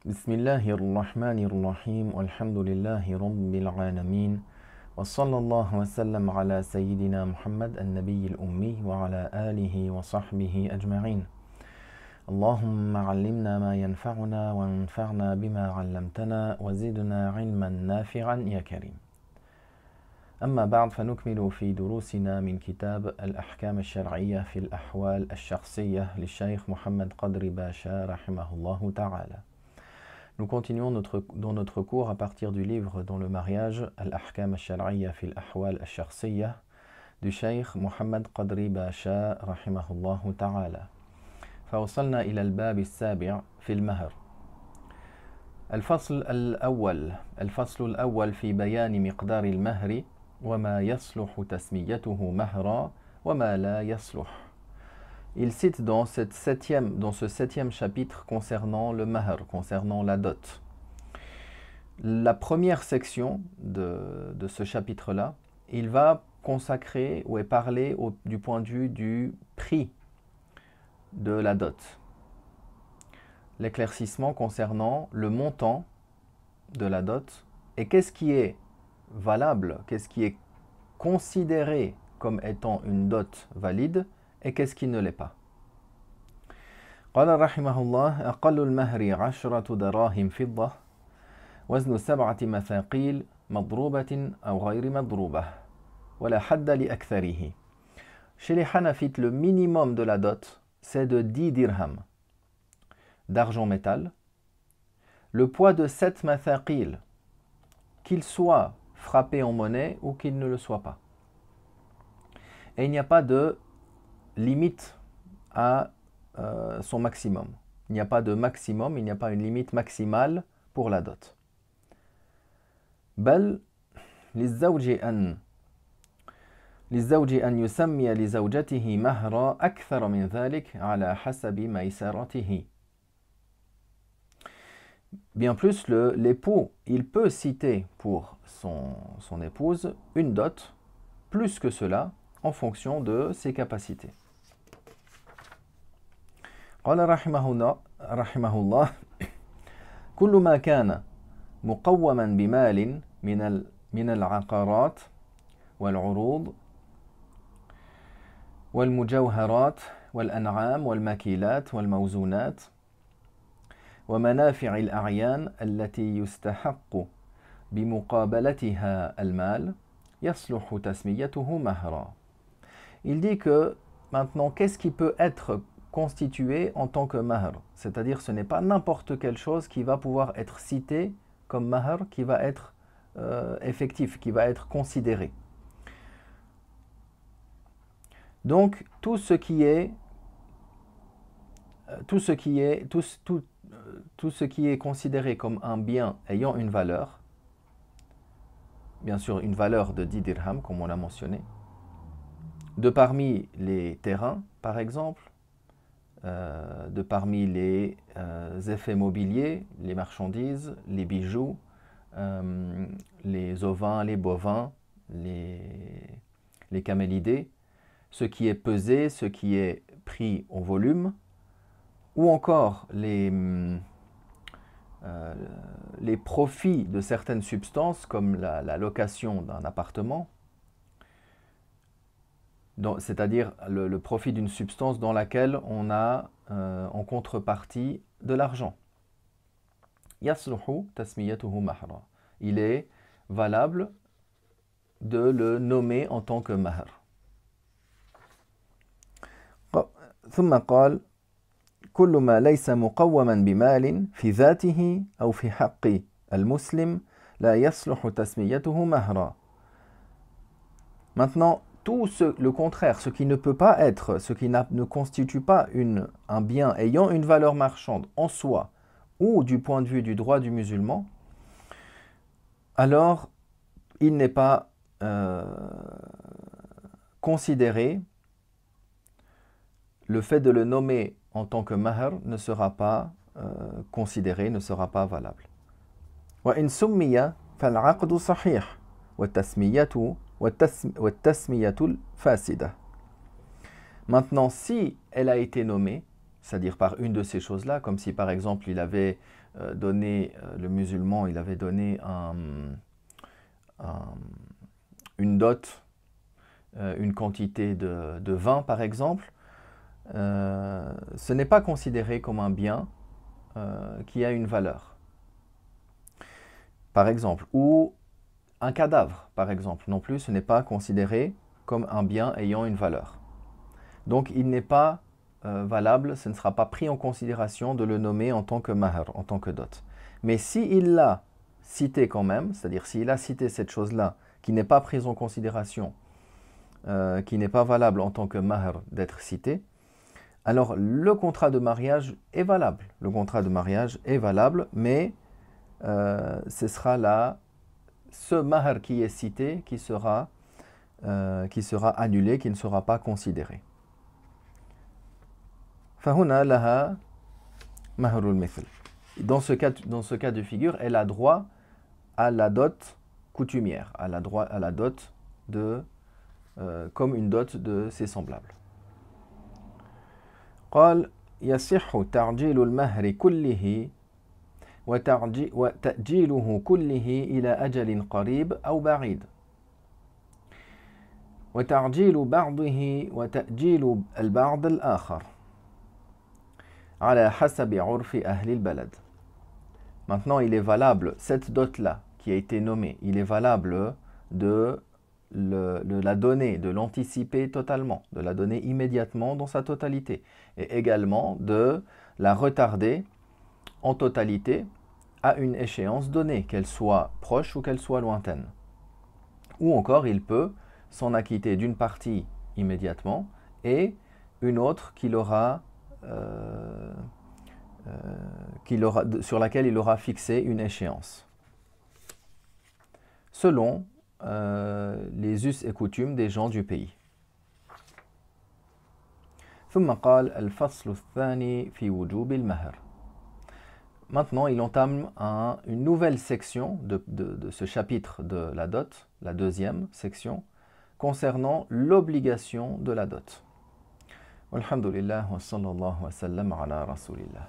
بسم الله الرحمن الرحيم والحمد لله رب العالمين وصلى الله وسلم على سيدنا محمد النبي الأمي وعلى آله وصحبه أجمعين. اللهم علمنا ما ينفعنا وانفعنا بما علمتنا وزدنا علما نافعا يا كريم. أما بعد فنكمل في دروسنا من كتاب الأحكام الشرعية في الأحوال الشخصية للشيخ محمد قدري باشا رحمه الله تعالى. Nous continuons dans notre cours à partir du livre dans le mariage Al-Ahkam al-Shar'iyya fil Ahwal al-Shakhsiyya du Cheikh Mohammed Qadri Basha rahimahullah ta'ala. فوصلنا إلى الباب السابع في المهر. الفصل الأول في بيان مقدار المهر وما يصلح تسميته مهرا وما لا يصلح. Il cite dans ce septième chapitre concernant le mahr, concernant la dot. La première section de ce chapitre-là, il va consacrer ou parler du point de vue du prix de la dot. L'éclaircissement concernant le montant de la dot et qu'est-ce qui est valable, qu'est-ce qui est considéré comme étant une dot valide et qu'est-ce qui ne l'est pas. قال رحمه الله أقل المهر 10 دراهم فضة وزن 7 مثاقيل مضروبة أو غير مضروبة ولا حد لأكثره. Chez les Hanafites, le minimum de la dot, c'est de 10 dirhams d'argent métal, le poids de 7 mathaqil, qu'il soit frappé en monnaie ou qu'il ne le soit pas. Et il n'y a pas de limite à son maximum. Il n'y a pas de maximum, il n'y a pas une limite maximale pour la dot. بل للزوج أن يسمي لزوجته مهرا أكثر من ذلك على حسب ميسرته. Bien plus, l'époux, il peut citer pour son épouse une dot plus que cela en fonction de ses capacités. قال رحمه الله كل ما كان مقوما بمال من العقارات والعروض والمجوهرات والأنعام والماكيلات والموزونات ومنافع الأعيان التي يستحق بمقابلتها المال يصلح تسميته مهرا. Il dit que maintenant, qu'est-ce qui peut être constitué en tant que mahr? C'est-à-dire, ce n'est pas n'importe quelle chose qui va pouvoir être citée comme mahr, qui va être effectif, qui va être considéré. Donc, tout ce qui est considéré comme un bien ayant une valeur, bien sûr une valeur de 10 dirhams, comme on l'a mentionné, de parmi les terrains, par exemple, de parmi les effets mobiliers, les marchandises, les bijoux, les ovins, les bovins, les camélidés, ce qui est pesé, ce qui est pris au volume, ou encore les profits de certaines substances comme la location d'un appartement, c'est-à-dire le profit d'une substance dans laquelle on a en contrepartie de l'argent. Yasluhu tasmiyatuhu mahra. Il est valable de le nommer en tant que mahr. ثم قال كل ما ليس مقوما بمال في ذاته أو في حق المسلم لا يصلح تسميته مهرا. Maintenant, le contraire, ce qui ne peut pas être, ce qui ne constitue pas un bien ayant une valeur marchande en soi ou du point de vue du droit du musulman, alors il n'est pas considéré, le fait de le nommer en tant que mahr ne sera pas considéré, ne sera pas valable. وإن سمي فالعقد صحيح والتسمية الفاسدة. Maintenant, si elle a été nommée, c'est-à-dire par une de ces choses-là, comme si par exemple il avait donné, le musulman, il avait donné une dot, une quantité de vin par exemple, ce n'est pas considéré comme un bien qui a une valeur. Par exemple, ou un cadavre, par exemple, non plus, ce n'est pas considéré comme un bien ayant une valeur. Donc, il n'est pas valable, ce ne sera pas pris en considération de le nommer en tant que mahr, en tant que dot. Mais s'il l'a cité quand même, c'est-à-dire s'il a cité cette chose-là, qui n'est pas prise en considération, qui n'est pas valable en tant que mahr d'être cité, alors le contrat de mariage est valable. Le contrat de mariage est valable, mais ce sera là, ce mahr qui est cité, qui sera annulé, qui ne sera pas considéré. فهنا لها مهر المثل. Dans ce cas de figure, elle a droit à la dot coutumière, à la dot comme une dot de ses semblables. قال يصح تعجيل المهر كله وتأجيله كله إلى أجل قريب أو بعيد وتعجيل بعضه وتأجيل البعض الآخر على حسب عرف أهل البلد. Maintenant, il est valable, cette dot-là qui a été nommée, il est valable de la donner, de l'anticiper totalement, de la donner immédiatement dans sa totalité, et également de la retarder en totalité à une échéance donnée, qu'elle soit proche ou qu'elle soit lointaine. Ou encore, il peut s'en acquitter d'une partie immédiatement et une autre sur laquelle il aura fixé une échéance, selon les us et coutumes des gens du pays. ثم قال الفصل الثاني في وجوب المهر. Maintenant, il entame une nouvelle section de ce chapitre de la dot, la deuxième section, concernant l'obligation de la dot. Walhamdulillah wa sallallahu wa sallam ala rasulillah.